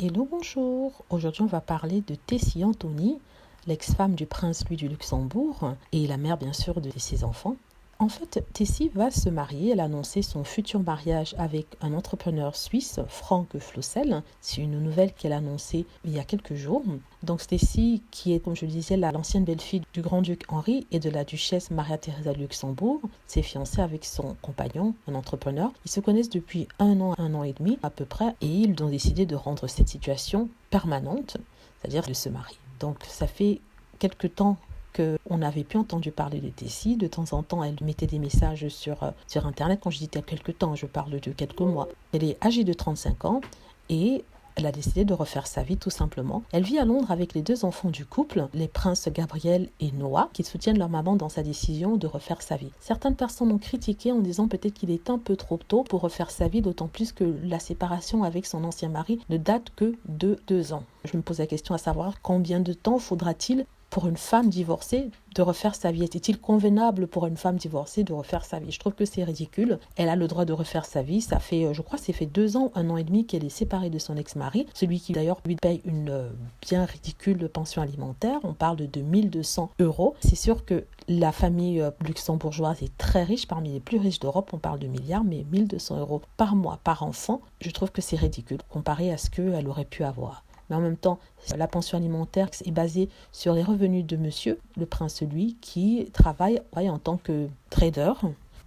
Hello, bonjour. Aujourd'hui, on va parler de Tessie Anthony, l'ex-femme du prince Louis du Luxembourg et la mère, bien sûr, de ses enfants. En fait, Tessie va se marier. Elle a annoncé son futur mariage avec un entrepreneur suisse, Frank Flossel. C'est une nouvelle qu'elle a annoncée il y a quelques jours. Donc, Tessie, qui est, comme je le disais, l'ancienne belle-fille du grand-duc Henri et de la duchesse Maria-Thérésa de Luxembourg, s'est fiancée avec son compagnon, un entrepreneur. Ils se connaissent depuis un an et demi à peu près, et ils ont décidé de rendre cette situation permanente, c'est-à-dire de se marier. Donc, ça fait quelque temps qu'on n'avait plus entendu parler de Tessie. De temps en temps, elle mettait des messages sur Internet. Quand je dis quelques temps, je parle de quelques mois. Elle est âgée de 35 ans et elle a décidé de refaire sa vie tout simplement. Elle vit à Londres avec les deux enfants du couple, les princes Gabriel et Noah, qui soutiennent leur maman dans sa décision de refaire sa vie. Certaines personnes ont critiqué en disant peut-être qu'il est un peu trop tôt pour refaire sa vie, d'autant plus que la séparation avec son ancien mari ne date que de 2 ans. Je me pose la question à savoir combien de temps faudra-t-il pour une femme divorcée de refaire sa vie? Est-il convenable pour une femme divorcée de refaire sa vie? Je trouve que c'est ridicule. Elle a le droit de refaire sa vie. Ça fait, je crois, c'est fait 2 ans, 1 an et demi qu'elle est séparée de son ex-mari. Celui qui d'ailleurs lui paye une bien ridicule pension alimentaire. On parle de 1200 euros. C'est sûr que la famille luxembourgeoise est très riche, parmi les plus riches d'Europe. On parle de milliards, mais 1200 euros par mois, par enfant, je trouve que c'est ridicule comparé à ce qu'elle aurait pu avoir. Mais en même temps, la pension alimentaire est basée sur les revenus de monsieur, le prince lui, qui travaille en tant que trader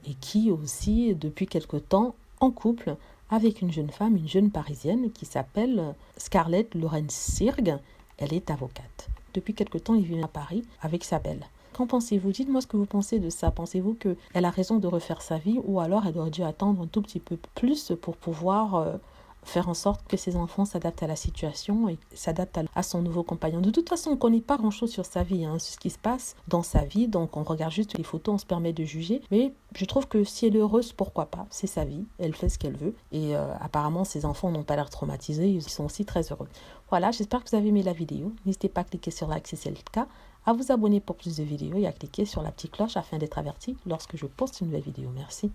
et qui aussi, depuis quelque temps, en couple avec une jeune femme, une jeune parisienne qui s'appelle Scarlett Lorenz-Sirg. Elle est avocate. Depuis quelque temps, il vit à Paris avec sa belle. Qu'en pensez-vous? Dites-moi ce que vous pensez de ça. Pensez-vous qu'elle a raison de refaire sa vie ou alors elle aurait dû attendre un tout petit peu plus pour pouvoir faire en sorte que ses enfants s'adaptent à la situation et s'adaptent à son nouveau compagnon. De toute façon, on ne connaît pas grand-chose sur sa vie, sur ce qui se passe dans sa vie, donc on regarde juste les photos, on se permet de juger, mais je trouve que si elle est heureuse, pourquoi pas? C'est sa vie, elle fait ce qu'elle veut, et apparemment ses enfants n'ont pas l'air traumatisés, ils sont aussi très heureux. Voilà, j'espère que vous avez aimé la vidéo. N'hésitez pas à cliquer sur like si c'est le cas, à vous abonner pour plus de vidéos et à cliquer sur la petite cloche afin d'être averti lorsque je poste une nouvelle vidéo. Merci.